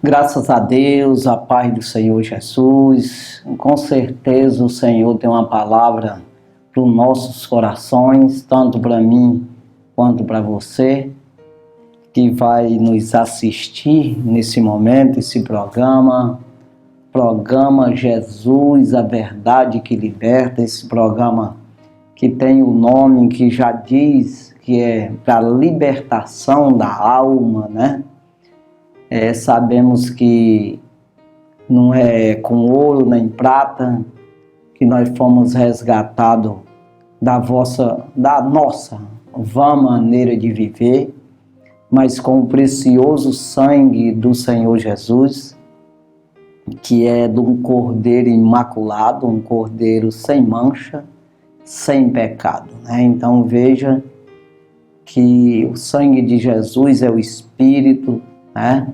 Graças a Deus, a paz do Senhor Jesus. Com certeza o Senhor tem uma palavra para os nossos corações, tanto para mim quanto para você, que vai nos assistir nesse momento, esse programa Jesus, a Verdade que Liberta, esse programa que tem o nome que já diz que é para libertação da alma, né? Sabemos que não é com ouro nem prata que nós fomos resgatados da nossa vã maneira de viver, mas com o precioso sangue do Senhor Jesus, que é de um cordeiro imaculado, um cordeiro sem mancha, sem pecado, né? Então veja que o sangue de Jesus é o Espírito, né?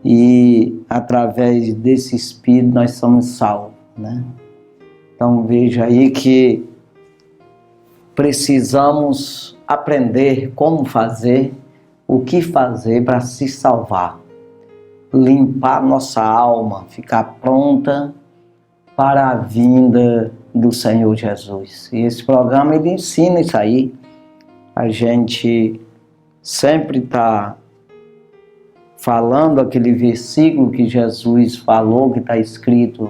E através desse Espírito nós somos salvos, né? Então veja aí que precisamos aprender como fazer, o que fazer para se salvar, limpar nossa alma, ficar pronta para a vinda do Senhor Jesus. E esse programa ele ensina isso aí. A gente sempre está falando aquele versículo que Jesus falou, que está escrito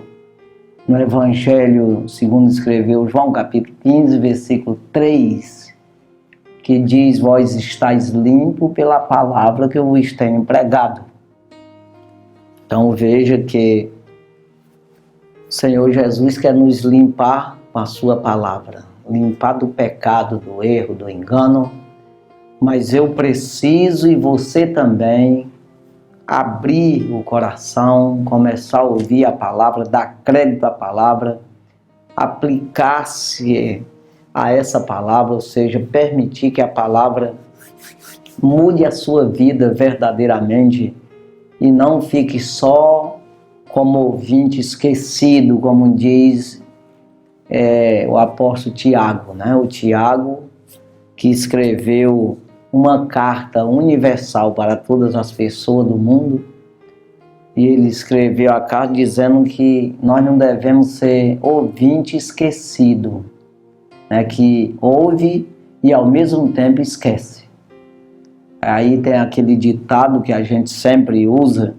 no Evangelho segundo escreveu João, capítulo 15, versículo 3, que diz: vós estáis limpo pela palavra que eu vos tenho pregado. Então veja que o Senhor Jesus quer nos limpar com a sua palavra, limpar do pecado, do erro, do engano, mas eu preciso, e você também, abrir o coração, começar a ouvir a palavra, dar crédito à palavra, aplicar-se a essa palavra, ou seja, permitir que a palavra mude a sua vida verdadeiramente e não fique só como ouvinte esquecido, como diz o apóstolo Tiago, né? O Tiago que escreveu uma carta universal para todas as pessoas do mundo, e ele escreveu a carta dizendo que nós não devemos ser ouvinte esquecido, né? Que ouve e ao mesmo tempo esquece. Aí tem aquele ditado que a gente sempre usa,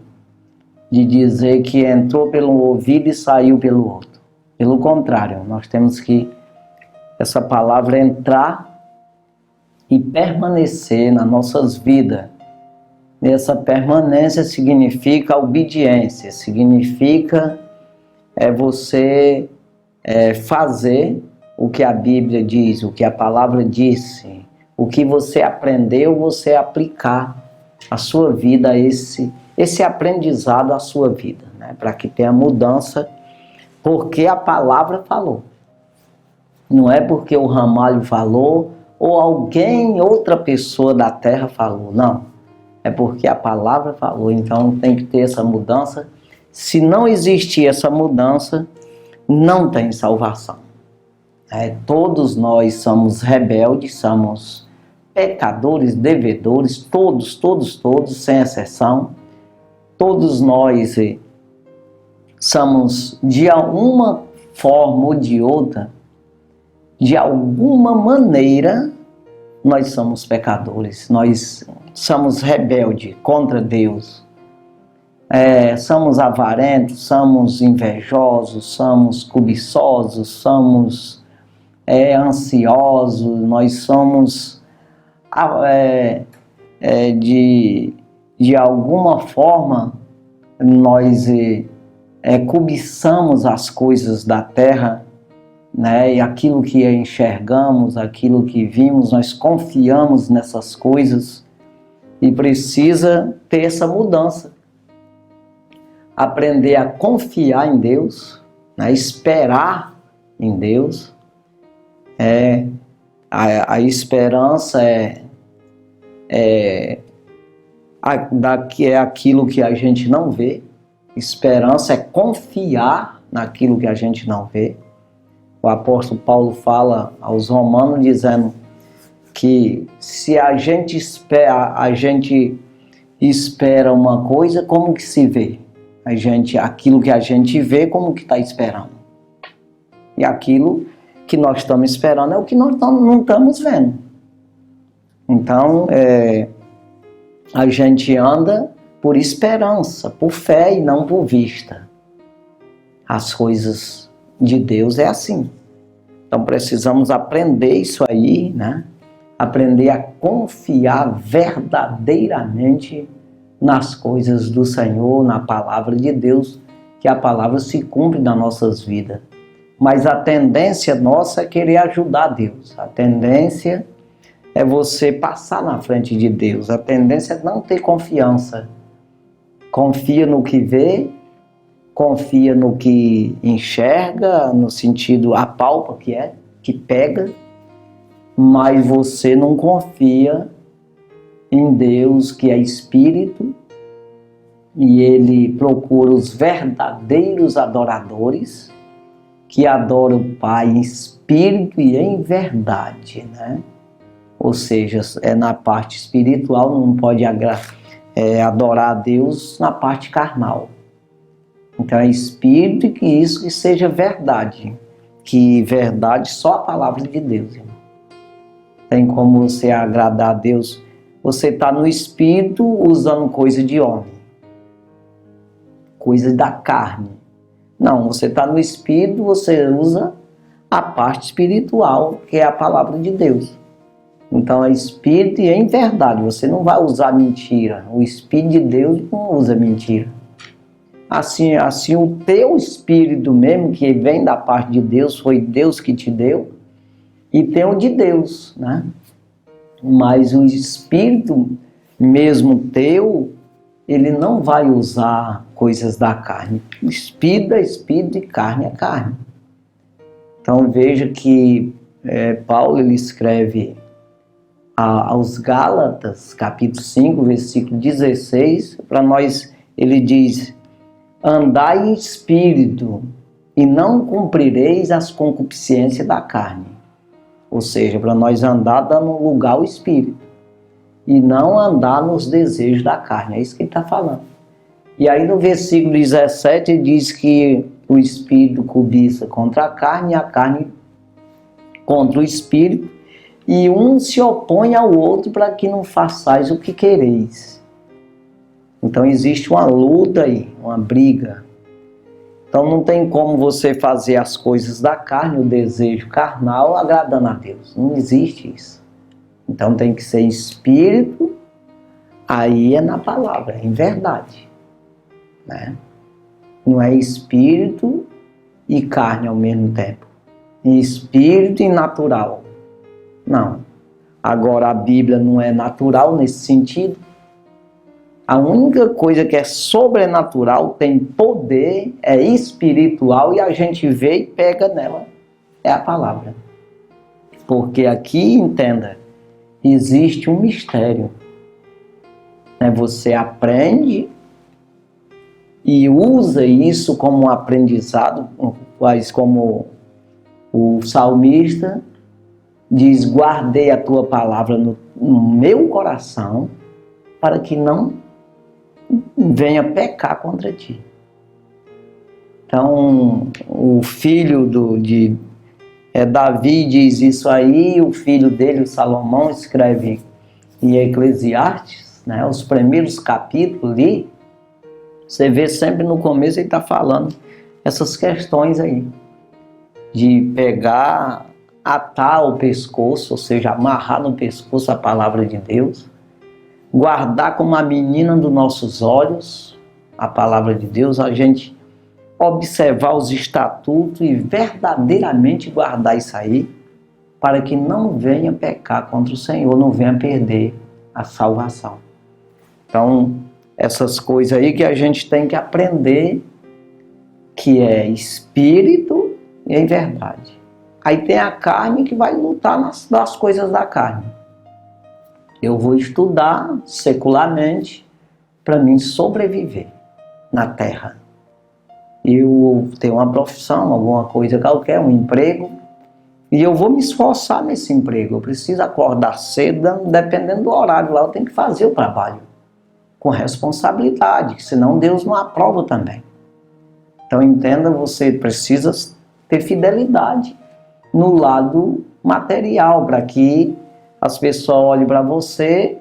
de dizer que entrou pelo ouvido e saiu pelo outro. Pelo contrário, nós temos que essa palavra entrar e permanecer nas nossas vidas. Essa permanência significa obediência, significa você fazer o que a Bíblia diz, o que a palavra disse, o que você aprendeu, você aplicar a sua vida, esse aprendizado à sua vida, né? Para que tenha mudança, porque a palavra falou. Não é porque o Ramalho falou, ou alguém, outra pessoa da terra falou, não. É porque a palavra falou, então tem que ter essa mudança. Se não existir essa mudança, não tem salvação. Todos nós somos rebeldes, somos pecadores, devedores, todos, sem exceção. Todos nós somos, de uma forma ou de outra, de alguma maneira, nós somos pecadores, nós somos rebeldes contra Deus, somos avarentos, somos invejosos, somos cobiçosos, somos ansiosos, nós somos de alguma forma, nós cobiçamos as coisas da terra, né? E aquilo que enxergamos, aquilo que vimos, nós confiamos nessas coisas e precisa ter essa mudança. Aprender a confiar em Deus, né? Esperar em Deus. A esperança é aquilo que a gente não vê. Esperança é confiar naquilo que a gente não vê. O apóstolo Paulo fala aos romanos dizendo que se a gente espera, a gente espera uma coisa, como que se vê? Aquilo que a gente vê, como que está esperando? E aquilo que nós estamos esperando é o que nós não estamos vendo. Então, a gente anda por esperança, por fé e não por vista. As coisas de Deus é assim. Então precisamos aprender isso aí, né? Aprender a confiar verdadeiramente nas coisas do Senhor, na palavra de Deus, que a palavra se cumpre nas nossas vidas. Mas a tendência nossa é querer ajudar Deus. A tendência é você passar na frente de Deus. A tendência é não ter confiança. Confia no que vê, confia no que enxerga, no sentido apalpa que pega, mas você não confia em Deus, que é Espírito, e Ele procura os verdadeiros adoradores, que adoram o Pai em espírito e em verdade, né? Ou seja, na parte espiritual, não pode adorar a Deus na parte carnal. Então é espírito e que isso que seja verdade. Que verdade só a palavra de Deus. Irmão. Tem como você agradar a Deus. Você está no espírito usando coisa de homem. Coisa da carne. Não, você está no espírito, você usa a parte espiritual, que é a palavra de Deus. Então é espírito e em verdade. Você não vai usar mentira. O espírito de Deus não usa mentira. Assim o teu espírito mesmo, que vem da parte de Deus, foi Deus que te deu, e tem o de Deus, né? Mas o espírito mesmo teu, ele não vai usar coisas da carne. Espírito é espírito e carne é carne. Então veja que Paulo ele escreve aos Gálatas, capítulo 5, versículo 16, para nós, ele diz: andai em espírito e não cumprireis as concupiscências da carne. Ou seja, para nós andar dando lugar ao espírito e não andar nos desejos da carne. É isso que ele está falando. E aí no versículo 17 ele diz que o espírito cobiça contra a carne e a carne contra o espírito, e um se opõe ao outro para que não façais o que quereis. Então existe uma luta aí, uma briga. Então não tem como você fazer as coisas da carne, o desejo carnal, agradando a Deus. Não existe isso. Então tem que ser espírito, aí é na palavra, em verdade. Né? Não é espírito e carne ao mesmo tempo. Espírito e natural. Não. Agora a Bíblia não é natural nesse sentido. A única coisa que é sobrenatural, tem poder, é espiritual e a gente vê e pega nela. É a palavra. Porque aqui, entenda, existe um mistério. Você aprende e usa isso como um aprendizado, faz como o salmista diz: guardei a tua palavra no meu coração para que não venha pecar contra ti. Então, o filho de Davi diz isso aí, o filho dele, o Salomão, escreve em Eclesiastes, né, os primeiros capítulos ali, você vê sempre no começo ele está falando essas questões aí, de pegar, atar o pescoço, ou seja, amarrar no pescoço a palavra de Deus, guardar como a menina dos nossos olhos a palavra de Deus, a gente observar os estatutos e verdadeiramente guardar isso aí, para que não venha pecar contra o Senhor, não venha perder a salvação. Então, essas coisas aí que a gente tem que aprender, que é espírito e em verdade. Aí tem a carne que vai lutar nas coisas da carne. Eu vou estudar secularmente para mim sobreviver na terra. Eu tenho uma profissão, alguma coisa qualquer, um emprego, e eu vou me esforçar nesse emprego. Eu preciso acordar cedo, dependendo do horário lá, eu tenho que fazer o trabalho. com responsabilidade, senão Deus não aprova também. Então entenda, você precisa ter fidelidade no lado material, para que as pessoas olhem para você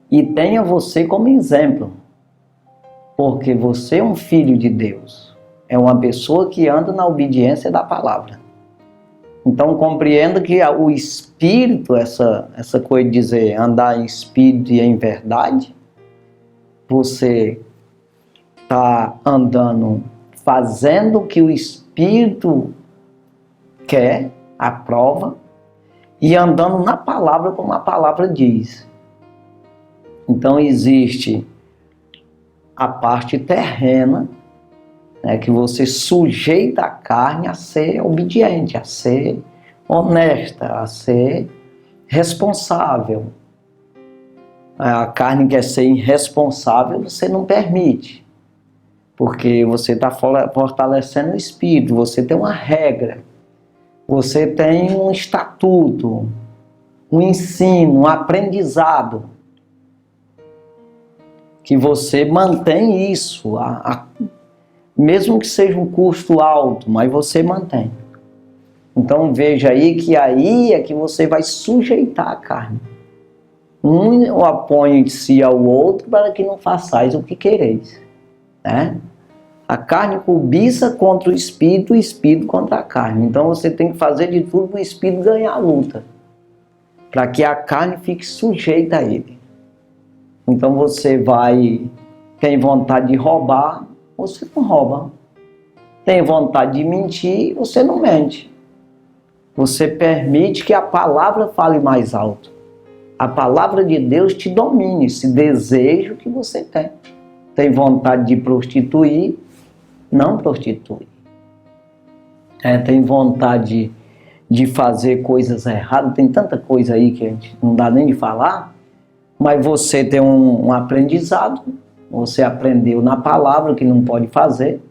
e tenham você como exemplo. Porque você é um filho de Deus, é uma pessoa que anda na obediência da palavra. Então compreenda que o Espírito, essa coisa de dizer andar em Espírito e em verdade, você está andando, fazendo o que o Espírito quer, aprova, e andando na palavra como a palavra diz. Então existe a parte terrena, né, que você sujeita a carne a ser obediente, a ser honesta, a ser responsável. A carne quer ser irresponsável, você não permite, porque você está fortalecendo o espírito, você tem uma regra, você tem um estatuto, um ensino, um aprendizado, que você mantém isso, mesmo que seja um custo alto, mas você mantém. Então veja aí que aí é que você vai sujeitar a carne. Um opõe de si ao outro para que não façais o que quereis, né? A carne cobiça contra o espírito contra a carne. Então você tem que fazer de tudo para o espírito ganhar a luta, para que a carne fique sujeita a ele. Então você tem vontade de roubar, você não rouba. Tem vontade de mentir, você não mente. Você permite que a palavra fale mais alto. A palavra de Deus te domine, esse desejo que você tem. Tem vontade de prostituir, não prostitui. Tem vontade de fazer coisas erradas, tem tanta coisa aí que a gente não dá nem de falar, mas você tem um aprendizado, você aprendeu na palavra que não pode fazer,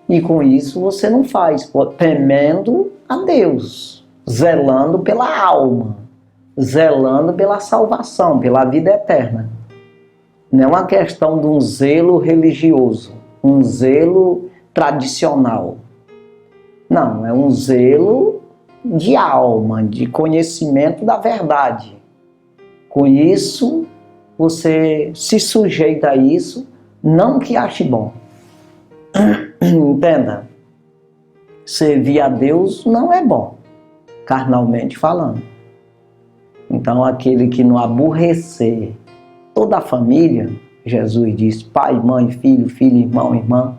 e com isso você não faz, temendo a Deus, zelando pela alma, zelando pela salvação, pela vida eterna. Não é uma questão de um zelo religioso, um zelo tradicional. Não, é um zelo de alma, de conhecimento da verdade. Com isso, você se sujeita a isso, não que ache bom. Entenda, servir a Deus não é bom, carnalmente falando. Então, aquele que não aborrecer toda a família, Jesus diz, pai, mãe, filho, irmão, irmã,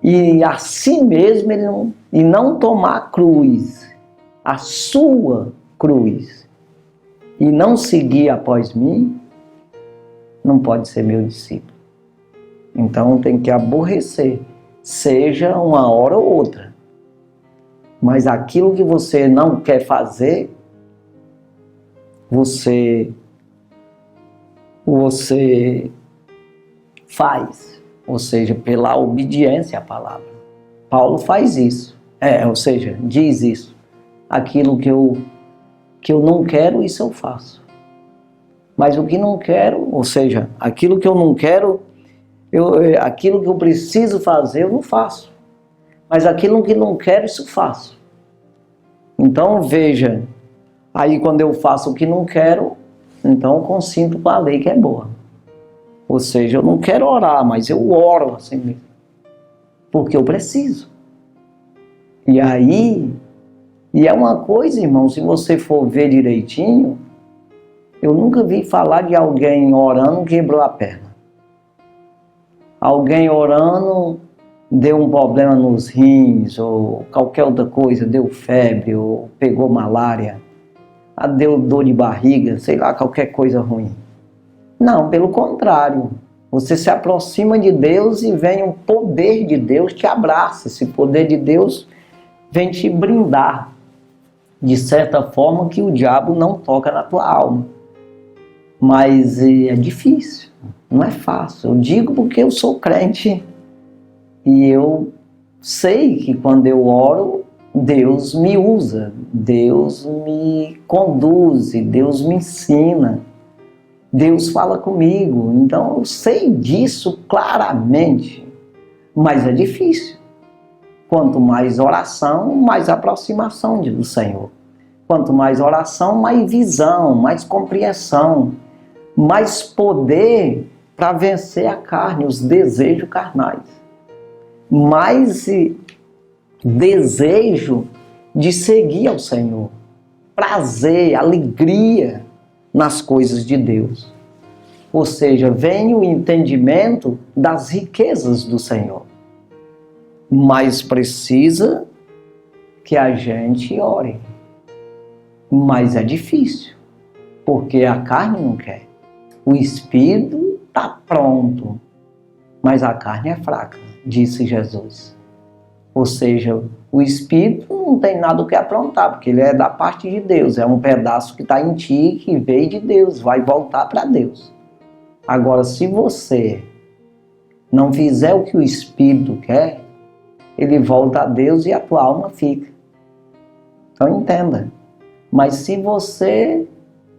e assim mesmo e não tomar a cruz, a sua cruz, e não seguir após mim, não pode ser meu discípulo. Então tem que aborrecer, seja uma hora ou outra. Mas aquilo que você não quer fazer, você faz, ou seja, pela obediência à palavra. Paulo faz isso, ou seja, diz isso. Aquilo que eu não quero, isso eu faço. Mas o que não quero, ou seja, aquilo que eu não quero, aquilo que eu preciso fazer, eu não faço. Mas aquilo que não quero, isso eu faço. Então veja, aí quando eu faço o que não quero, então eu consinto com a lei que é boa. Ou seja, eu não quero orar, mas eu oro assim mesmo. Porque eu preciso. E aí, e é uma coisa, irmão, se você for ver direitinho, eu nunca vi falar de alguém orando quebrou a perna. Alguém orando deu um problema nos rins, ou qualquer outra coisa, deu febre, ou pegou malária, deu dor de barriga, sei lá, qualquer coisa ruim. Não, pelo contrário. Você se aproxima de Deus e vem um poder de Deus te abraça. Esse poder de Deus vem te brindar, de certa forma que o diabo não toca na tua alma. Mas é difícil, não é fácil. Eu digo porque eu sou crente e eu sei que quando eu oro, Deus me usa, Deus me conduz, Deus me ensina. Deus fala comigo, então eu sei disso claramente, mas é difícil. Quanto mais oração, mais aproximação do Senhor. Quanto mais oração, mais visão, mais compreensão, mais poder para vencer a carne, os desejos carnais. Mais desejo de seguir ao Senhor. Prazer, alegria nas coisas de Deus. Ou seja, vem o entendimento das riquezas do Senhor. Mas precisa que a gente ore. Mas é difícil, porque a carne não quer. O espírito está pronto, mas a carne é fraca, disse Jesus. Ou seja, o espírito não tem nada o que aprontar, porque ele é da parte de Deus, é um pedaço que está em ti, que veio de Deus, vai voltar para Deus. Agora, se você não fizer o que o espírito quer, ele volta a Deus e a tua alma fica. Então entenda. Mas se você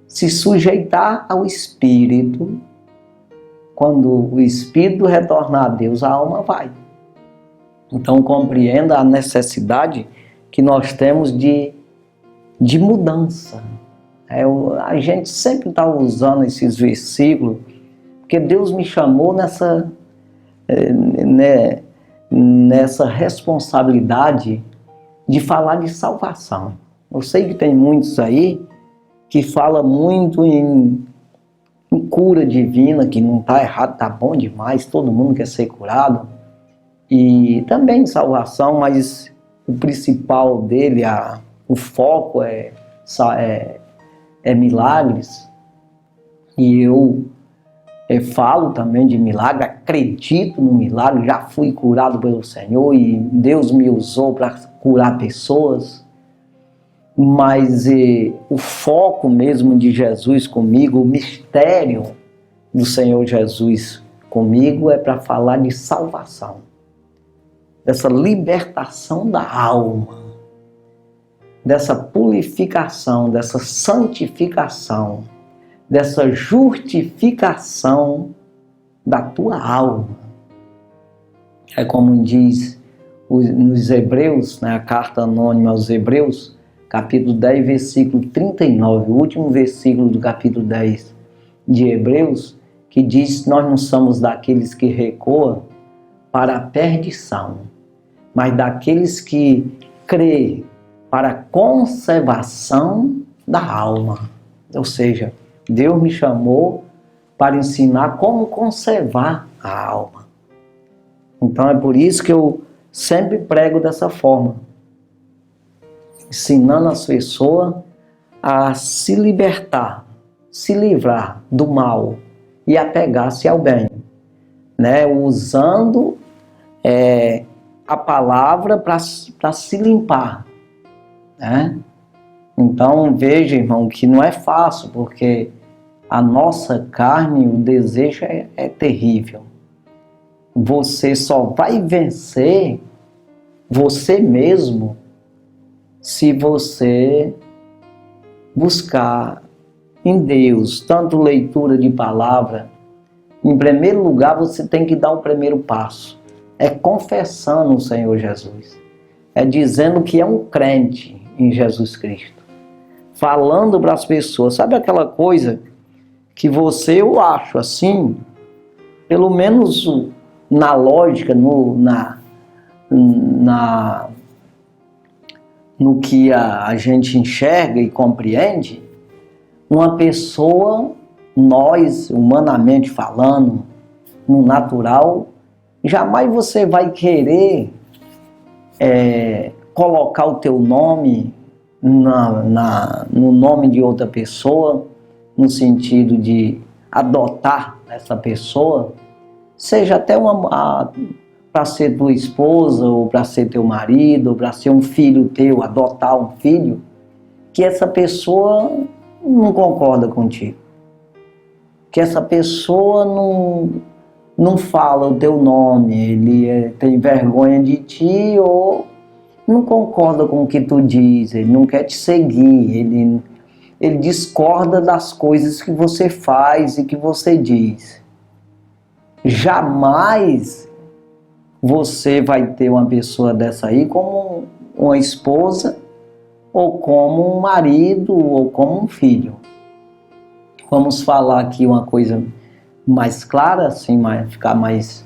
se sujeitar ao Espírito, quando o Espírito retornar a Deus, a alma vai. Então compreenda a necessidade que nós temos de mudança. A gente sempre está usando esses versículos, porque Deus me chamou nessa responsabilidade de falar de salvação. Eu sei que tem muitos aí que falam muito em cura divina, que não está errado, está bom demais, todo mundo quer ser curado. E também em salvação, mas o principal dele, o foco é milagres. E eu falo também de milagre, acredito no milagre, já fui curado pelo Senhor e Deus me usou para curar pessoas. Mas o foco mesmo de Jesus comigo, o mistério do Senhor Jesus comigo é para falar de salvação, dessa libertação da alma, dessa purificação, dessa santificação, dessa justificação da tua alma. É como diz nos Hebreus, a carta anônima aos Hebreus, capítulo 10, versículo 39, o último versículo do capítulo 10 de Hebreus, que diz: nós não somos daqueles que recuam para a perdição, mas daqueles que crê para a conservação da alma. Ou seja, Deus me chamou para ensinar como conservar a alma. Então é por isso que eu sempre prego dessa forma, ensinando as pessoas a se libertar, se livrar do mal e apegar-se ao bem, usando a palavra para se limpar. Então veja, irmão, que não é fácil, porque a nossa carne, o desejo é terrível. Você só vai vencer você mesmo se você buscar em Deus, tanto leitura de palavra. Em primeiro lugar, você tem que dar o primeiro passo. É confessando o Senhor Jesus. É dizendo que é um crente em Jesus Cristo. Falando para as pessoas. Sabe aquela coisa que eu acho assim, pelo menos na lógica, no que a gente enxerga e compreende, uma pessoa, nós, humanamente falando, no natural, jamais você vai querer colocar o teu nome no nome de outra pessoa, no sentido de adotar essa pessoa, seja até para ser tua esposa, ou para ser teu marido, ou para ser um filho teu, adotar um filho, que essa pessoa não concorda contigo. Que essa pessoa não fala o teu nome, ele tem vergonha de ti, ou não concorda com o que tu diz, ele não quer te seguir, ele ele discorda das coisas que você faz e que você diz. Jamais você vai ter uma pessoa dessa aí como uma esposa, ou como um marido, ou como um filho. Vamos falar aqui uma coisa mais clara, assim, ficar mais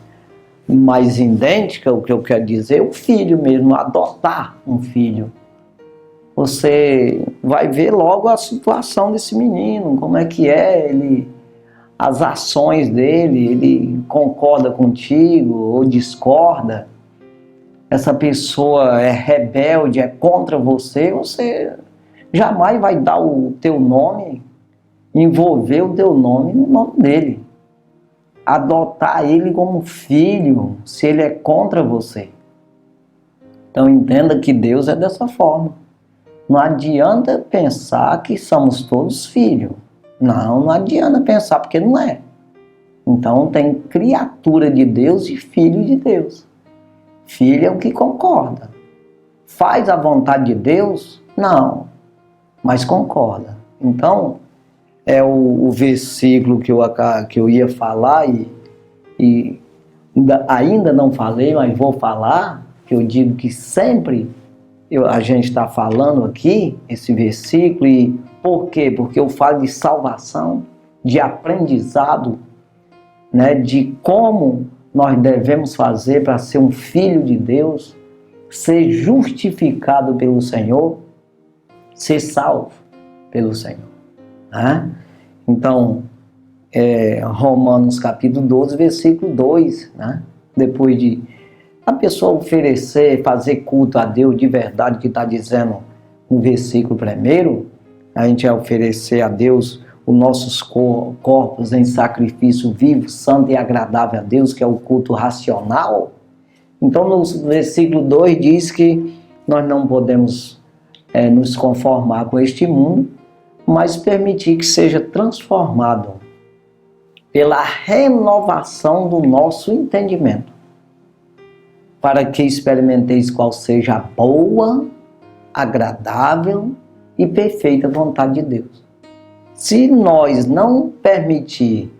idêntica, o que eu quero dizer, o filho mesmo, adotar um filho. Você vai ver logo a situação desse menino, como é que é, as ações dele, ele concorda contigo ou discorda. Essa pessoa é rebelde, é contra você, você jamais vai dar o teu nome, envolver o teu nome no nome dele. Adotar ele como filho, se ele é contra você. Então entenda que Deus é dessa forma. Não adianta pensar que somos todos filhos. Não adianta pensar, porque não é. Então tem criatura de Deus e filho de Deus. Filho é o que concorda. Faz a vontade de Deus? Não, mas concorda. Então, é o versículo que eu ia falar e ainda não falei, mas vou falar, que eu digo que sempre a gente está falando aqui, esse versículo, e por quê? Porque eu falo de salvação, de aprendizado, né, de como nós devemos fazer para ser um filho de Deus, ser justificado pelo Senhor, ser salvo pelo Senhor. Né? Então, Romanos capítulo 12, versículo 2, né? Depois de a pessoa oferecer, fazer culto a Deus de verdade, que está dizendo no versículo primeiro, a gente vai oferecer a Deus os nossos corpos em sacrifício vivo, santo e agradável a Deus, que é o culto racional. Então, no versículo 2 diz que nós não podemos nos conformar com este mundo, mas permitir que seja transformado pela renovação do nosso entendimento, para que experimenteis qual seja a boa, agradável e perfeita vontade de Deus. Se nós não permitir,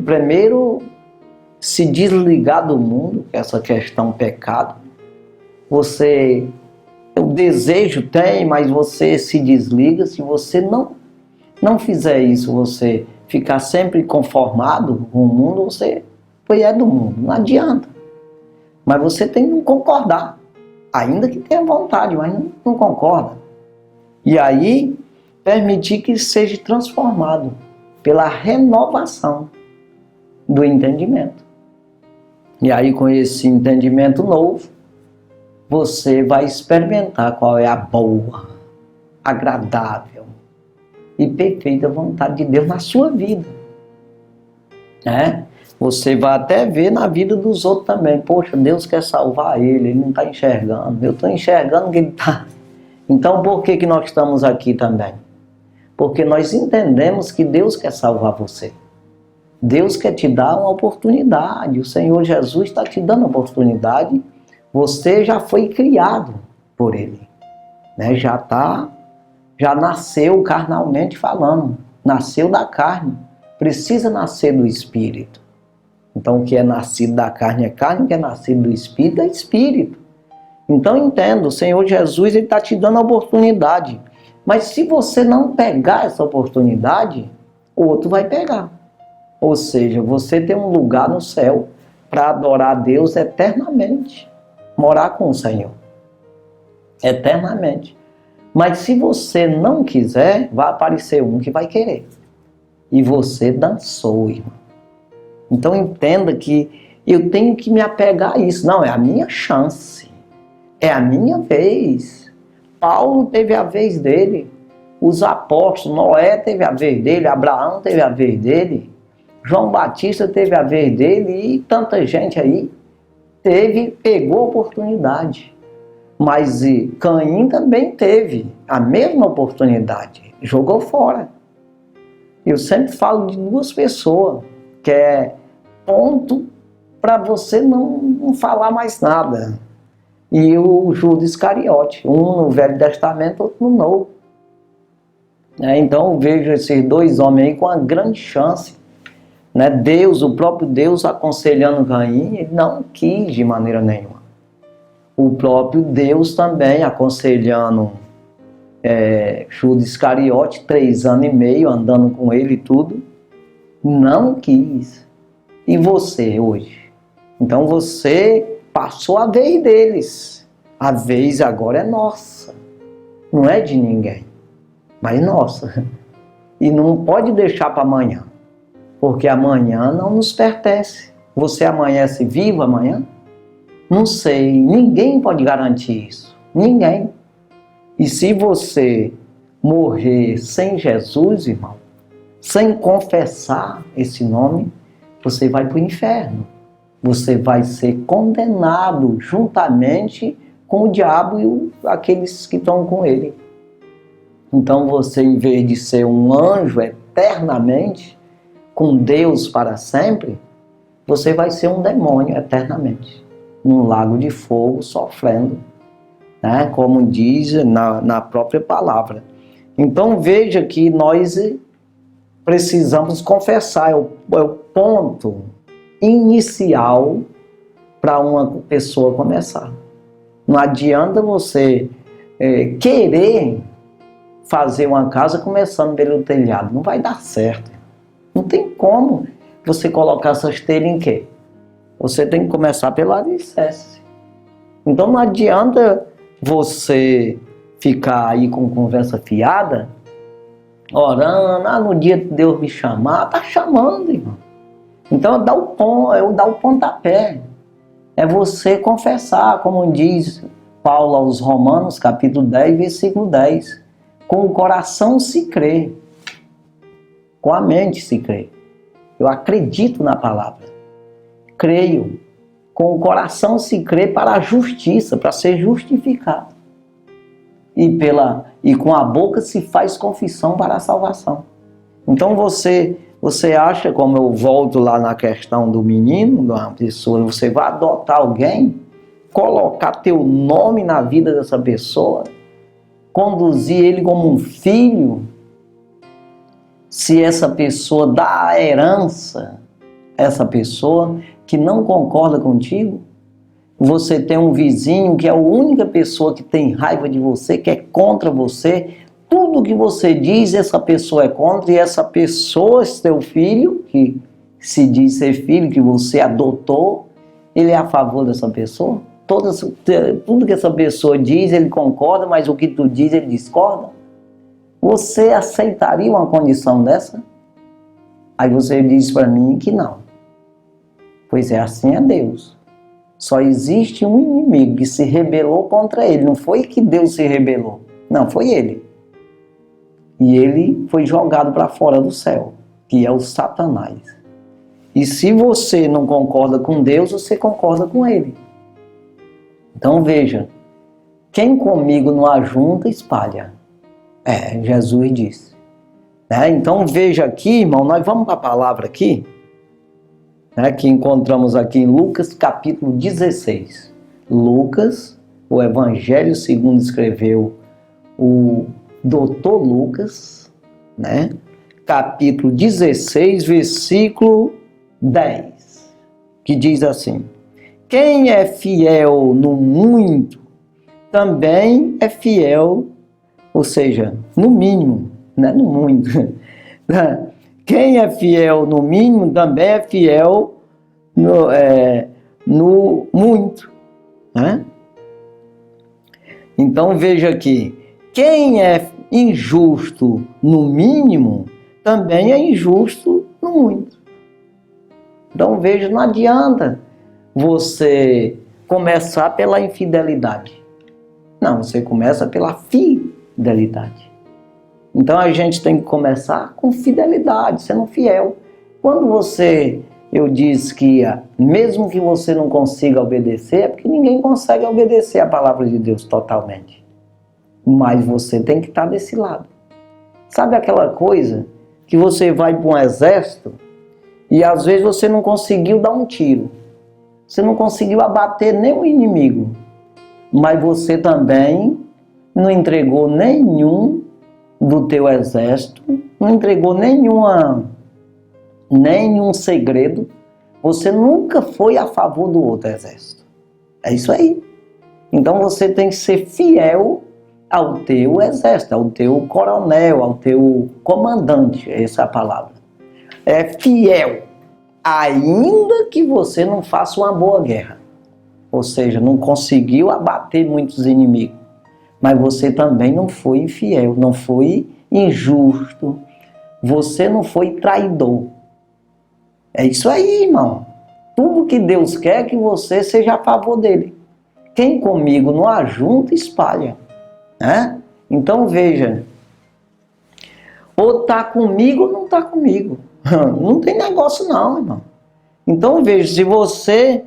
primeiro, se desligar do mundo, essa questão pecado, o desejo tem, mas você se desliga. Se você não fizer isso, você ficar sempre conformado com o mundo, você é do mundo, não adianta. Mas você tem que concordar, ainda que tenha vontade, mas não concorda. E aí, permitir que seja transformado pela renovação do entendimento. E aí, com esse entendimento novo, você vai experimentar qual é a boa, agradável e perfeita vontade de Deus na sua vida. Você vai até ver na vida dos outros também. Poxa, Deus quer salvar ele não está enxergando. Eu estou enxergando que ele está. Então, por que nós estamos aqui também? Porque nós entendemos que Deus quer salvar você. Deus quer te dar uma oportunidade. O Senhor Jesus está te dando a oportunidade. Você já foi criado por Ele. Né? Já nasceu carnalmente falando. Nasceu da carne. Precisa nascer do Espírito. Então, o que é nascido da carne é carne, o que é nascido do Espírito é Espírito. Então, entenda, o Senhor Jesus está te dando a oportunidade. Mas se você não pegar essa oportunidade, o outro vai pegar. Ou seja, você tem um lugar no céu para adorar a Deus eternamente. Morar com o Senhor. Eternamente. Mas se você não quiser, vai aparecer um que vai querer. E você dançou, irmão. Então entenda que eu tenho que me apegar a isso. Não, é a minha chance. É a minha vez. Paulo teve a vez dele. Os apóstolos, Noé teve a vez dele. Abraão teve a vez dele. João Batista teve a vez dele. E tanta gente aí pegou a oportunidade. Mas Caim também teve a mesma oportunidade. Jogou fora. Eu sempre falo de duas pessoas, que é ponto para você não falar mais nada. E o Judas Iscariote, um no Velho Testamento, outro no Novo. Então eu vejo esses dois homens aí com uma grande chance, né? Deus, o próprio Deus aconselhando Caim, ele não quis de maneira nenhuma. O próprio Deus também aconselhando Judas Iscariote, 3 anos e meio andando com ele e tudo, não quis. E você hoje? Então você passou a vez deles, a vez agora é nossa, não é de ninguém, mas nossa. E não pode deixar para amanhã, porque amanhã não nos pertence. Você amanhece vivo amanhã? Não sei, ninguém pode garantir isso, ninguém. E se você morrer sem Jesus, irmão, sem confessar esse nome, você vai para o inferno. Você vai ser condenado juntamente com o diabo e aqueles que estão com ele. Então você, em vez de ser um anjo eternamente, com Deus para sempre, você vai ser um demônio eternamente, num lago de fogo, sofrendo, né? Como diz na própria palavra. Então veja que nós precisamos confessar, é o ponto inicial para uma pessoa começar. Não adianta você querer fazer uma casa começando pelo telhado, não vai dar certo. Não tem como você colocar essas telhas em quê? Você tem que começar pelo alicerce. Então não adianta você ficar aí com conversa fiada, orando, no dia que Deus me chamar, tá chamando, irmão. Então dá o pontapé. É você confessar, como diz Paulo aos Romanos, capítulo 10, versículo 10. Com o coração se crê, com a mente se crê. Eu acredito na palavra, creio. Com o coração se crê para a justiça, para ser justificado. E com a boca se faz confissão para a salvação. Então você acha, como eu volto lá na questão do menino, de uma pessoa, você vai adotar alguém, colocar teu nome na vida dessa pessoa, conduzir ele como um filho, se essa pessoa dá a herança, essa pessoa que não concorda contigo, você tem um vizinho que é a única pessoa que tem raiva de você, que é contra você, tudo que você diz, essa pessoa é contra, e essa pessoa, esse teu filho, que se diz ser filho, que você adotou, ele é a favor dessa pessoa? Tudo que essa pessoa diz, ele concorda, mas o que tu diz, ele discorda? Você aceitaria uma condição dessa? Aí você diz para mim que não. Pois é, assim é Deus. Só existe um inimigo que se rebelou contra ele. Não foi que Deus se rebelou. Não, foi ele. E ele foi jogado para fora do céu, que é o Satanás. E se você não concorda com Deus, você concorda com ele. Então veja, quem comigo não ajunta, espalha. Jesus disse. Então veja aqui, irmão, nós vamos para a palavra aqui, que encontramos aqui em Lucas capítulo 16. Lucas, o Evangelho segundo escreveu o doutor Lucas, capítulo 16, versículo 10, que diz assim: quem é fiel no muito, também é fiel, ou seja, no mínimo, não é no muito. Quem é fiel no mínimo, também é fiel no muito. Então veja aqui, quem é injusto no mínimo, também é injusto no muito. Então veja, não adianta você começar pela infidelidade. Não, você começa pela fidelidade. Então a gente tem que começar com fidelidade, sendo fiel. Quando eu disse que mesmo que você não consiga obedecer, é porque ninguém consegue obedecer a palavra de Deus totalmente. Mas você tem que estar desse lado. Sabe aquela coisa que você vai para um exército e às vezes você não conseguiu dar um tiro. Você não conseguiu abater nenhum inimigo. Mas você também não entregou nenhum do teu exército, não entregou nenhum segredo, você nunca foi a favor do outro exército. É isso aí. Então você tem que ser fiel ao teu exército, ao teu coronel, ao teu comandante, essa é a palavra. É fiel, ainda que você não faça uma boa guerra. Ou seja, não conseguiu abater muitos inimigos. Mas você também não foi infiel, não foi injusto. Você não foi traidor. É isso aí, irmão. Tudo que Deus quer é que você seja a favor dele. Quem comigo não ajunta, espalha. Né? Então veja, ou está comigo ou não está comigo. Não tem negócio não, irmão. Então veja, se você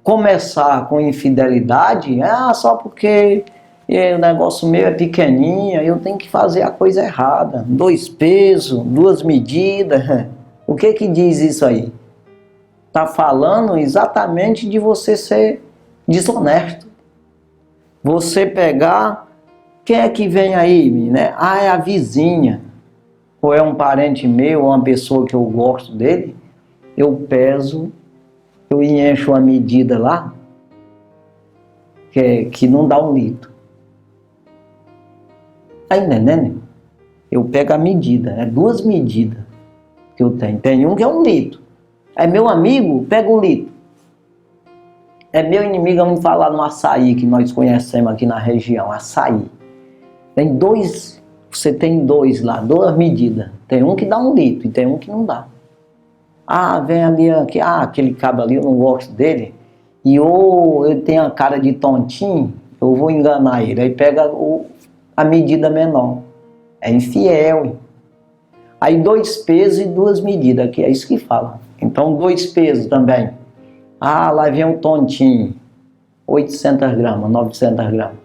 começar com infidelidade, só porque o negócio meu é pequenininho, eu tenho que fazer a coisa errada. 2 pesos, 2 medidas. O que diz isso aí? Está falando exatamente de você ser desonesto. Você pegar, quem é que vem aí, né? É a vizinha. Ou é um parente meu, ou uma pessoa que eu gosto dele. Eu peso, eu encho uma medida lá, que não dá 1 litro. Aí, né? Eu pego a medida, 2 medidas que eu tenho. Tem um que é 1 litro. É meu amigo, pega 1 litro. É meu inimigo, vamos falar no açaí, que nós conhecemos aqui na região, açaí. Tem 2, você tem 2 lá, 2 medidas. Tem um que dá 1 litro e tem um que não dá. Vem ali, aquele cabo ali, eu não gosto dele. E ou eu tenho a cara de tontinho, eu vou enganar ele. Aí pega a medida menor. É infiel. Aí 2 pesos e 2 medidas, aqui é isso que fala. Então 2 pesos também. Lá vem um tontinho, 800 gramas, 900 gramas.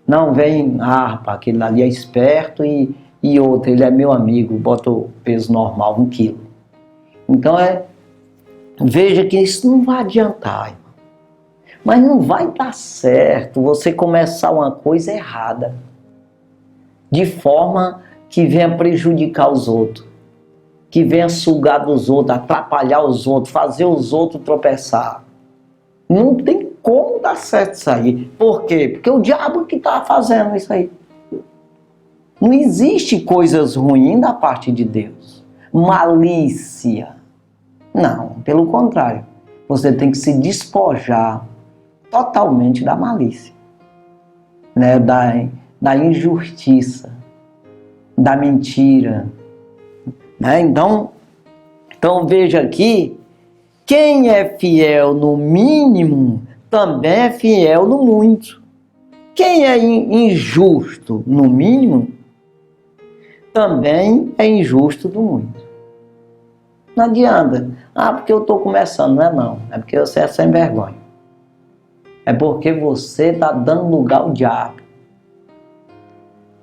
Não, vem, aquele ali é esperto e outro, ele é meu amigo, bota o peso normal, 1 quilo. Então veja que isso não vai adiantar, irmão. Mas não vai dar certo você começar uma coisa errada, de forma que venha prejudicar os outros, que venha sugar dos outros, atrapalhar os outros, fazer os outros tropeçar. Não tem como dar certo isso aí. Por quê? Porque o diabo que está fazendo isso aí. Não existe coisas ruins da parte de Deus. Malícia. Não, pelo contrário. Você tem que se despojar totalmente da malícia, né? Da injustiça, da mentira. Né? Então veja aqui, quem é fiel no mínimo, também é fiel no muito. Quem é injusto no mínimo, também é injusto no muito. Não adianta. Porque eu estou começando. Não. É porque você é sem vergonha. É porque você está dando lugar ao diabo.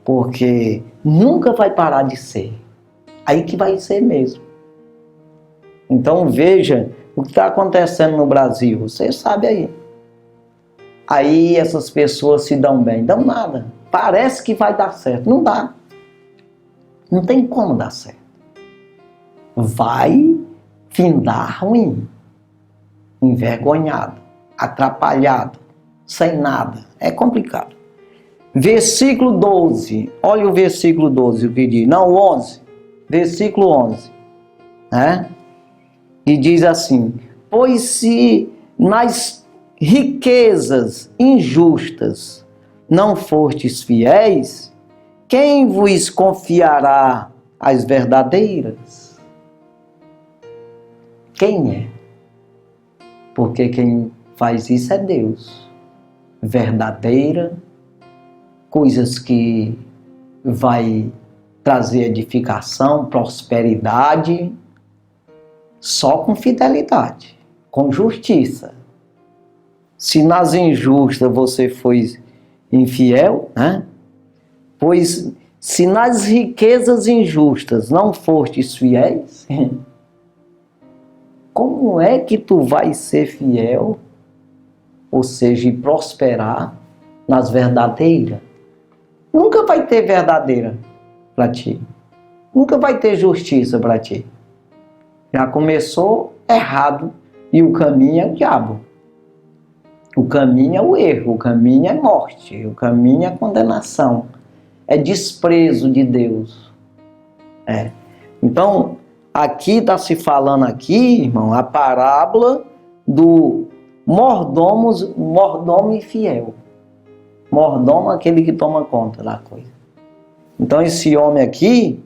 Porque nunca vai parar de ser. Aí que vai ser mesmo. Então veja o que está acontecendo no Brasil. Você sabe aí. Aí essas pessoas se dão bem. Dão nada. Parece que vai dar certo. Não dá. Não tem como dar certo. Vai findar ruim. Envergonhado. Atrapalhado. Sem nada. É complicado. Versículo 12. Olha o versículo 12, o que diz. Não, o 11. Versículo 11. Né? E diz assim: pois se nas riquezas injustas não fostes fiéis, quem vos confiará as verdadeiras? Quem é? Porque quem faz isso é Deus. Verdadeira, coisas que vai trazer edificação, prosperidade, só com fidelidade, com justiça. Se nas injustas você foi infiel, né? Pois se nas riquezas injustas não fostes fiéis, como é que tu vai ser fiel, ou seja, prosperar nas verdadeiras? Nunca vai ter verdadeira. para ti. Nunca vai ter justiça para ti. Já começou errado e o caminho é o diabo. O caminho é o erro, o caminho é morte, o caminho é condenação, é desprezo de Deus. Então, aqui está se falando aqui, irmão, a parábola do mordomo infiel. Mordomo é aquele que toma conta da coisa. Então, esse homem aqui,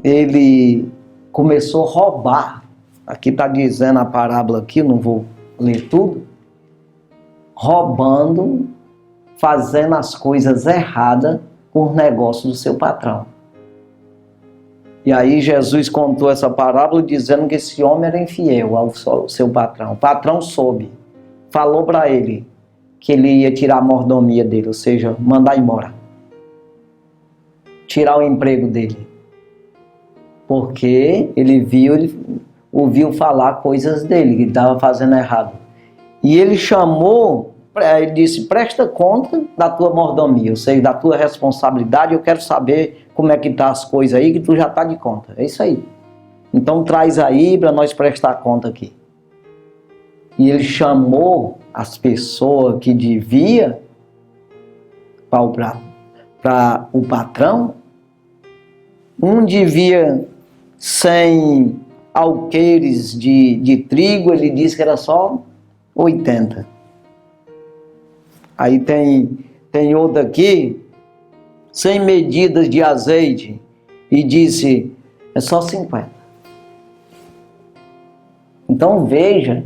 ele começou a roubar. Aqui está dizendo a parábola aqui, não vou ler tudo. Roubando, fazendo as coisas erradas com os negócios do seu patrão. E aí Jesus contou essa parábola dizendo que esse homem era infiel ao seu patrão. O patrão soube, falou para ele que ele ia tirar a mordomia dele, ou seja, mandar embora. Tirar o emprego dele. Porque ele ouviu falar coisas dele, que ele estava fazendo errado. E ele chamou, ele disse, presta conta da tua mordomia, ou seja, da tua responsabilidade, eu quero saber como é que tá as coisas aí, que tu já tá de conta. É isso aí. Então traz aí para nós prestar conta aqui. E ele chamou as pessoas que devia para o patrão. Um devia 100 alqueires de trigo, ele disse que era só 80. Aí tem outro aqui, 100 medidas de azeite, e disse, é só 50. Então veja,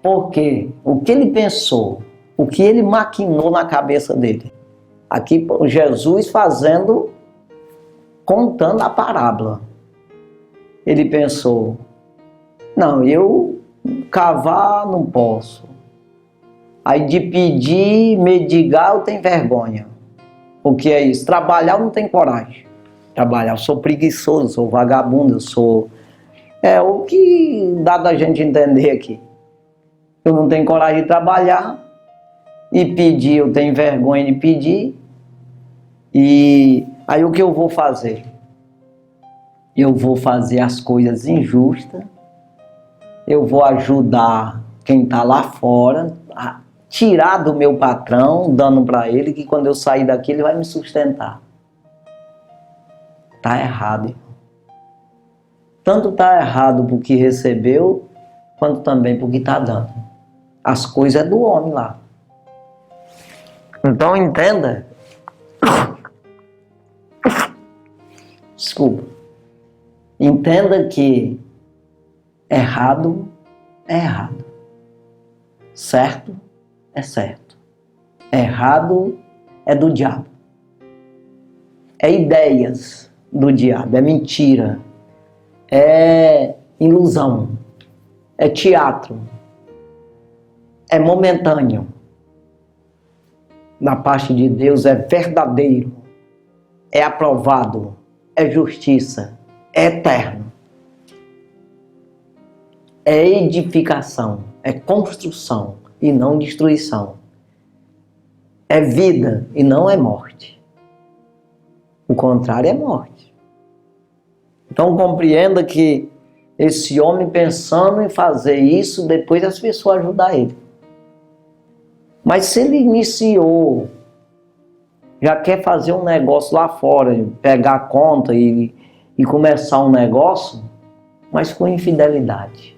porque o que ele pensou, o que ele maquinou na cabeça dele. Aqui Jesus contando a parábola. Ele pensou, não, eu cavar não posso. Aí de pedir, mendigar, eu tenho vergonha. O que é isso? Trabalhar eu não tenho coragem. Trabalhar, eu sou preguiçoso, sou vagabundo, eu sou... É o que dá da gente entender aqui. Eu não tenho coragem de trabalhar. E pedir, eu tenho vergonha de pedir. E aí o que eu vou fazer? Eu vou fazer as coisas injustas. Eu vou ajudar quem está lá fora a tirar do meu patrão, dando para ele, que quando eu sair daqui ele vai me sustentar. Está errado, irmão. Tanto está errado porque recebeu, quanto também porque está dando. As coisas é do homem lá. Então entenda. Desculpa. Entenda que errado é errado. Certo é certo. Errado é do diabo. É ideias do diabo, é mentira, é ilusão, é teatro, é momentâneo. Da parte de Deus é verdadeiro, é aprovado, é justiça, é eterno, é edificação, é construção e não destruição, é vida e não é morte. O contrário é morte. Então compreenda que esse homem pensando em fazer isso, depois as pessoas ajudar ele. Mas se ele iniciou, já quer fazer um negócio lá fora, pegar a conta e começar um negócio, mas com infidelidade,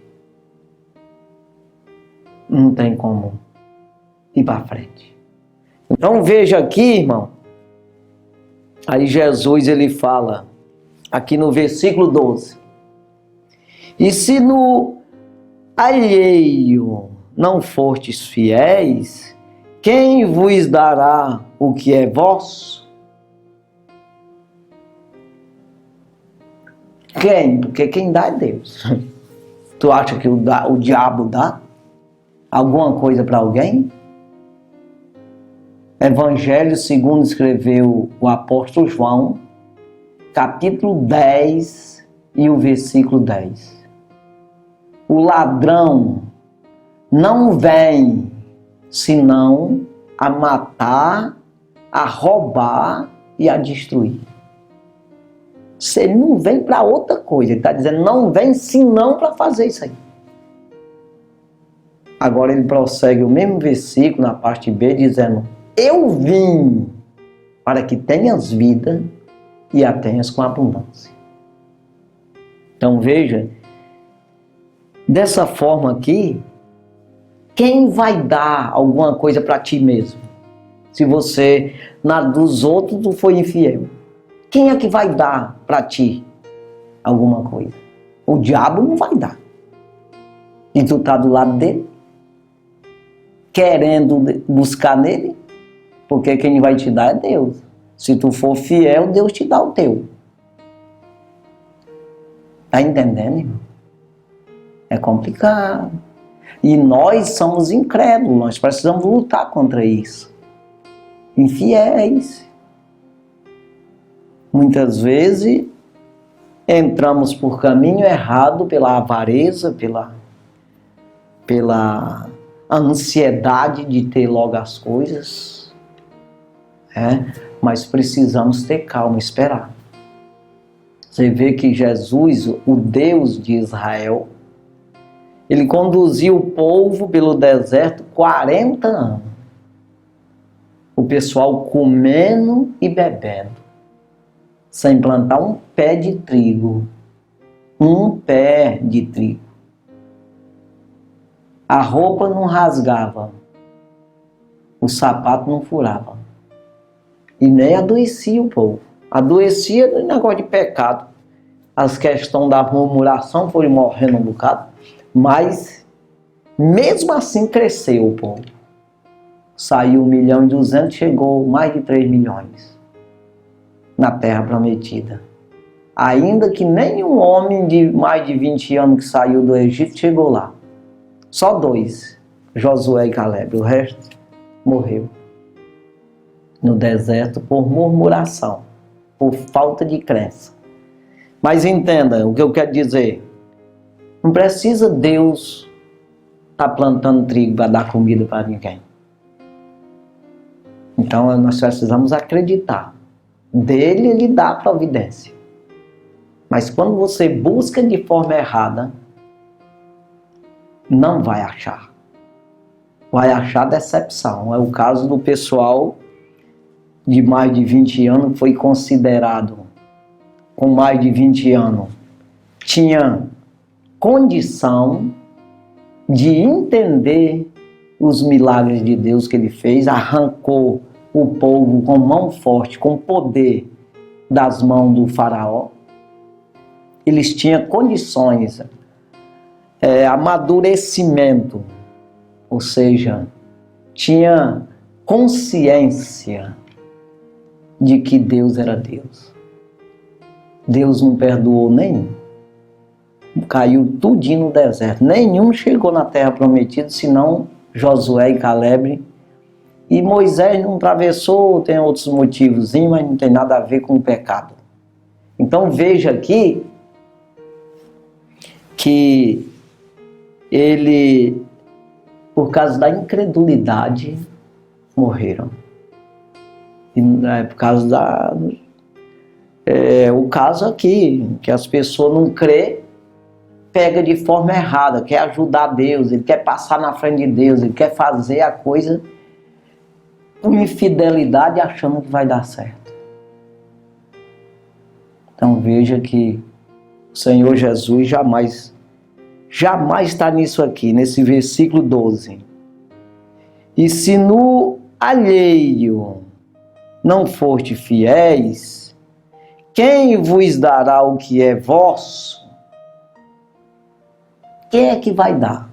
não tem como ir para frente. Então veja aqui, irmão, aí Jesus ele fala, aqui no versículo 12, e se no alheio não fortes fiéis, quem vos dará o que é vosso? Quem? Porque quem dá é Deus. Tu acha que o diabo dá alguma coisa para alguém? Evangelho segundo escreveu o apóstolo João, capítulo 10 e o versículo 10. O ladrão não vem senão a matar, a roubar e a destruir. Ele não vem para outra coisa. Ele está dizendo, não vem senão para fazer isso aí. Agora ele prossegue o mesmo versículo na parte B, dizendo, eu vim para que tenhas vida e a tenhas com abundância. Então veja, dessa forma aqui, quem vai dar alguma coisa para ti mesmo? Se você, na dos outros, tu foi infiel. Quem é que vai dar para ti alguma coisa? O diabo não vai dar. E tu tá do lado dele, querendo buscar nele, porque quem vai te dar é Deus. Se tu for fiel, Deus te dá o teu. Tá entendendo, irmão? É complicado. E nós somos incrédulos, nós precisamos lutar contra isso. Infiéis. Muitas vezes entramos por caminho errado pela avareza, pela ansiedade de ter logo as coisas. Mas precisamos ter calma, esperar. Você vê que Jesus, o Deus de Israel, ele conduziu o povo pelo deserto 40 anos. O pessoal comendo e bebendo, sem plantar um pé de trigo. Um pé de trigo. A roupa não rasgava. O sapato não furava. E nem adoecia o povo. Adoecia no negócio de pecado. As questões da murmuração foram morrendo um bocado. Mas, mesmo assim, cresceu o povo. Saiu 1.200.000, chegou mais de 3 milhões na terra prometida. Ainda que nenhum homem de mais de 20 anos que saiu do Egito chegou lá. Só 2, Josué e Caleb. O resto morreu no deserto por murmuração, por falta de crença. Mas entenda o que eu quero dizer. Não precisa Deus estar plantando trigo para dar comida para ninguém. Então nós precisamos acreditar. Dele ele dá a providência. Mas quando você busca de forma errada, não vai achar. Vai achar decepção. É o caso do pessoal de mais de 20 anos que foi considerado, com mais de 20 anos, tinha condição de entender os milagres de Deus que ele fez, arrancou o povo com mão forte, com poder das mãos do faraó. Eles tinham condições, amadurecimento, ou seja, tinha consciência de que Deus era Deus. Deus não perdoou nenhum. Caiu tudinho no deserto. Nenhum chegou na terra prometida, senão Josué e Caleb. E Moisés não atravessou, tem outros motivos, mas não tem nada a ver com o pecado. Então veja aqui que ele, por causa da incredulidade, morreram. E por causa o caso aqui, que as pessoas não crêem, pega de forma errada, quer ajudar Deus, ele quer passar na frente de Deus, ele quer fazer a coisa com infidelidade achando que vai dar certo. Então veja que o Senhor Jesus jamais está nisso aqui, nesse versículo 12. E se no alheio não forte fiéis, quem vos dará o que é vosso? Quem é que vai dar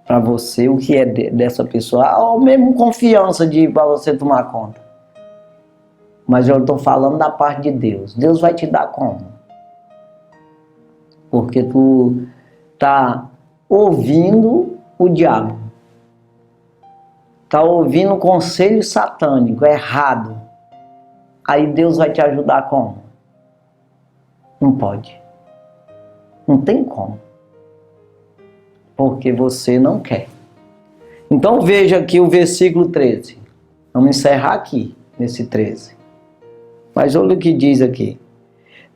para você o que é dessa pessoa? Ou mesmo confiança para você tomar conta. Mas eu estou falando da parte de Deus. Deus vai te dar como? Porque tu está ouvindo o diabo. Está ouvindo conselho satânico, errado. Aí Deus vai te ajudar como? Não pode. Não tem como. Porque você não quer. Então veja aqui o versículo 13. Vamos encerrar aqui, nesse 13. Mas olha o que diz aqui.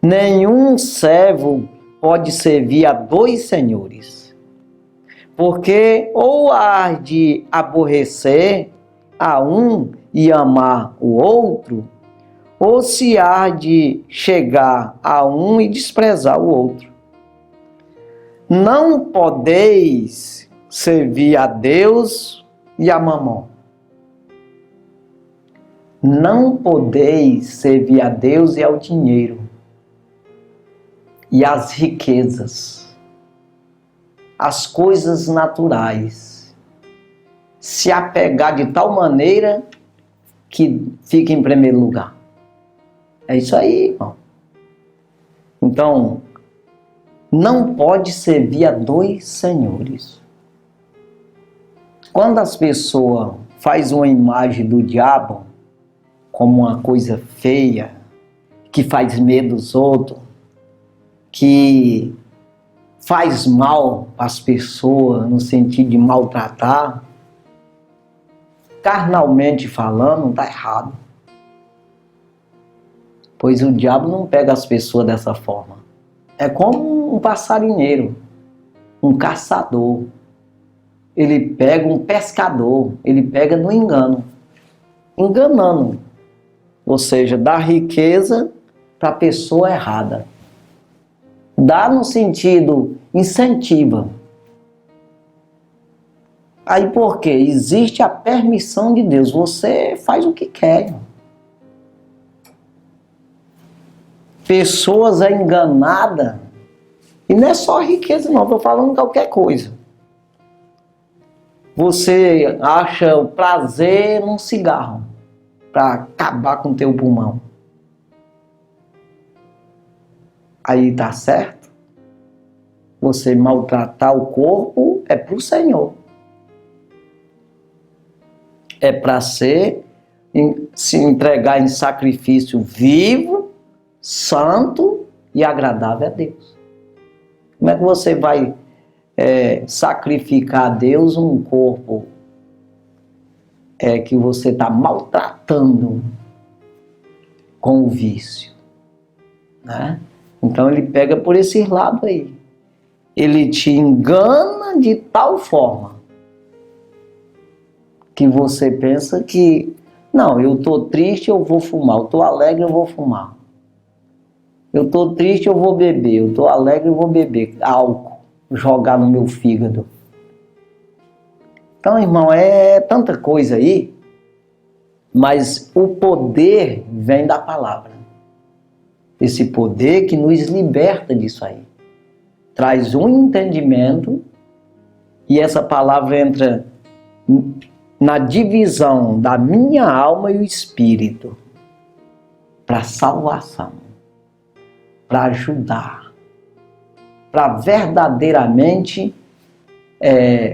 Nenhum servo pode servir a dois senhores, porque ou há de aborrecer a um e amar o outro, ou se há de chegar a um e desprezar o outro. Não podeis servir a Deus e a Mamon. Não podeis servir a Deus e ao dinheiro e às riquezas, às coisas naturais, se apegar de tal maneira que fique em primeiro lugar. É isso aí, irmão. Então, não pode servir a dois senhores. Quando as pessoas fazem uma imagem do diabo como uma coisa feia, que faz medo dos outros, que faz mal às pessoas no sentido de maltratar, carnalmente falando, está errado. Pois o diabo não pega as pessoas dessa forma. É como um passarinheiro, um caçador. Ele pega um pescador, ele pega no engano, enganando. Ou seja, dá riqueza para a pessoa errada. Dá no sentido incentiva. Aí por quê? Existe a permissão de Deus. Você faz o que quer. Pessoas enganadas. E não é só riqueza não, estou falando qualquer coisa. Você acha o prazer num cigarro para acabar com o teu pulmão. Aí está certo? Você maltratar o corpo é para o Senhor. É para se entregar em sacrifício vivo, santo e agradável a Deus. Como é que você vai sacrificar a Deus um corpo que você está maltratando com o vício? Né? Então ele pega por esse lado aí. Ele te engana de tal forma que você pensa que, não, eu estou triste, eu vou fumar. Eu estou alegre, eu vou fumar. Eu estou triste, eu vou beber. Eu estou alegre, eu vou beber álcool, jogar no meu fígado. Então, irmão, é tanta coisa aí, mas o poder vem da palavra. Esse poder que nos liberta disso aí. Traz um entendimento e essa palavra entra na divisão da minha alma e o espírito para salvação, para ajudar, para verdadeiramente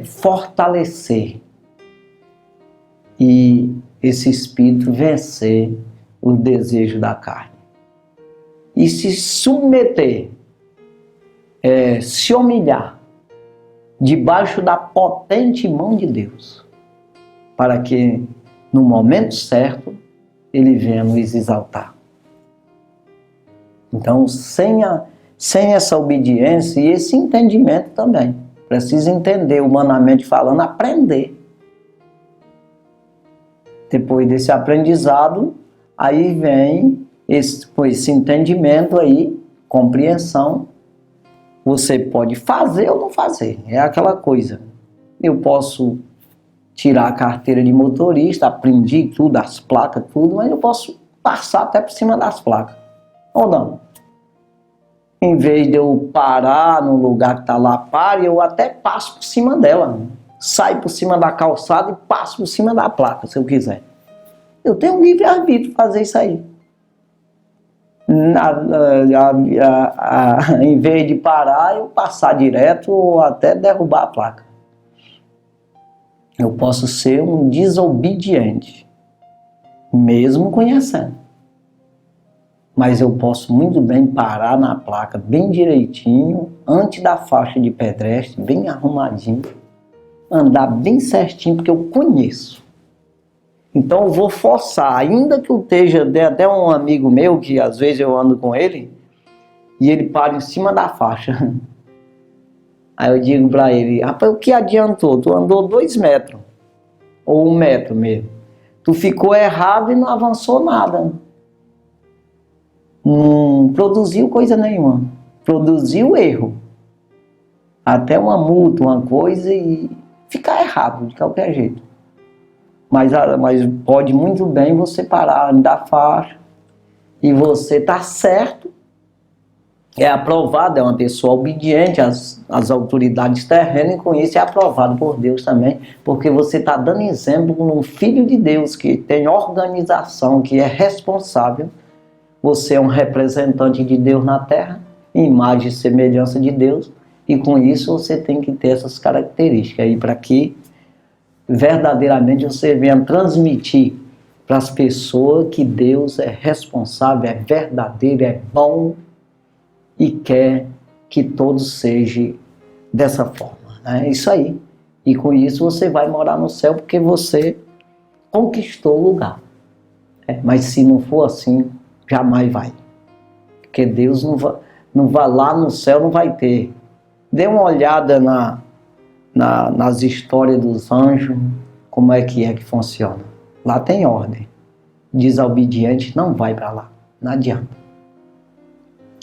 fortalecer e esse espírito vencer o desejo da carne e se submeter, se humilhar debaixo da potente mão de Deus, para que no momento certo ele venha nos exaltar. Então, sem essa obediência e esse entendimento também, precisa entender, humanamente falando, aprender. Depois desse aprendizado, aí vem esse entendimento aí, compreensão. Você pode fazer ou não fazer, é aquela coisa. Eu posso tirar a carteira de motorista, aprendi tudo, as placas, tudo, mas eu posso passar até por cima das placas. Ou não? Em vez de eu parar no lugar que está lá, pare, eu até passo por cima dela. Saio por cima da calçada e passo por cima da placa, se eu quiser. Eu tenho livre-arbítrio para fazer isso aí. Em vez de parar, eu passar direto ou até derrubar a placa. Eu posso ser um desobediente, mesmo conhecendo. Mas eu posso muito bem parar na placa bem direitinho, antes da faixa de pedestre, bem arrumadinho, andar bem certinho, porque eu conheço. Então eu vou forçar, ainda que eu esteja, tem até um amigo meu que às vezes eu ando com ele, e ele para em cima da faixa. Aí eu digo para ele, rapaz, o que adiantou? Tu andou 2 metros, ou 1 metro mesmo. Tu ficou errado e não avançou nada. Não produziu coisa nenhuma. Produziu erro. Até uma multa, uma coisa e ficar errado de qualquer jeito. Mas pode muito bem você parar da faixa e você tá certo, é aprovado, é uma pessoa obediente às autoridades terrenas, e com isso é aprovado por Deus também, porque você está dando exemplo de um filho de Deus que tem organização, que é responsável. Você é um representante de Deus na terra, imagem e semelhança de Deus, e com isso você tem que ter essas características aí para que verdadeiramente você venha transmitir para as pessoas que Deus é responsável, é verdadeiro, é bom e quer que todos sejam dessa forma. É isso aí. E com isso você vai morar no céu porque você conquistou o lugar. Mas se não for assim, jamais vai. Porque Deus não vai lá no céu, não vai ter. Dê uma olhada nas histórias dos anjos, como é que funciona. Lá tem ordem. Desobediente não vai para lá. Não adianta.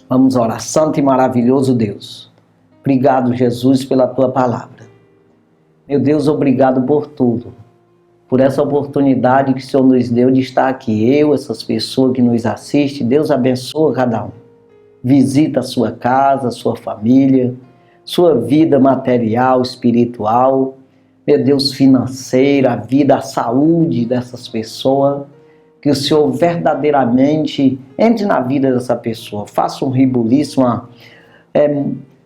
Vamos orar. Santo e maravilhoso Deus. Obrigado, Jesus, pela tua palavra. Meu Deus, obrigado por tudo. Por essa oportunidade que o Senhor nos deu de estar aqui. Eu, essas pessoas que nos assistem, Deus abençoa cada um. Visita a sua casa, a sua família, sua vida material, espiritual, meu Deus, financeira, a vida, a saúde dessas pessoas. Que o Senhor verdadeiramente entre na vida dessa pessoa, faça um rebuliço,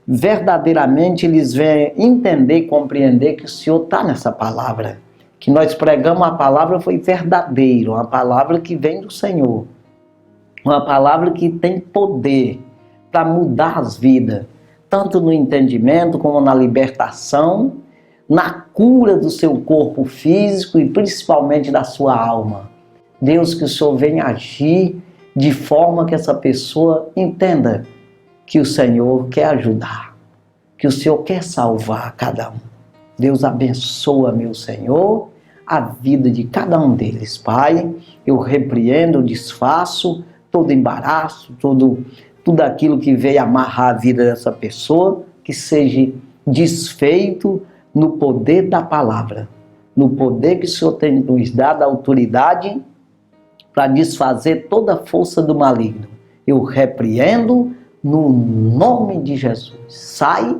verdadeiramente eles venham entender e compreender que o Senhor está nessa palavra. Que nós pregamos, a palavra foi verdadeira, uma palavra que vem do Senhor. Uma palavra que tem poder para mudar as vidas, tanto no entendimento como na libertação, na cura do seu corpo físico e principalmente da sua alma. Deus, que o Senhor venha agir de forma que essa pessoa entenda que o Senhor quer ajudar, que o Senhor quer salvar cada um. Deus abençoa, meu Senhor, a vida de cada um deles. Pai, eu repreendo, desfaço todo embaraço, tudo aquilo que veio amarrar a vida dessa pessoa, que seja desfeito no poder da palavra, no poder que o Senhor tem nos dado a autoridade para desfazer toda a força do maligno. Eu repreendo no nome de Jesus. Sai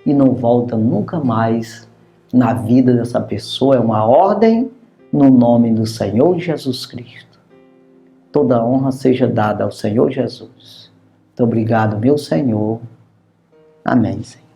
e não volta nunca mais na vida dessa pessoa. É uma ordem no nome do Senhor Jesus Cristo. Toda honra seja dada ao Senhor Jesus. Muito obrigado, meu Senhor. Amém, Senhor.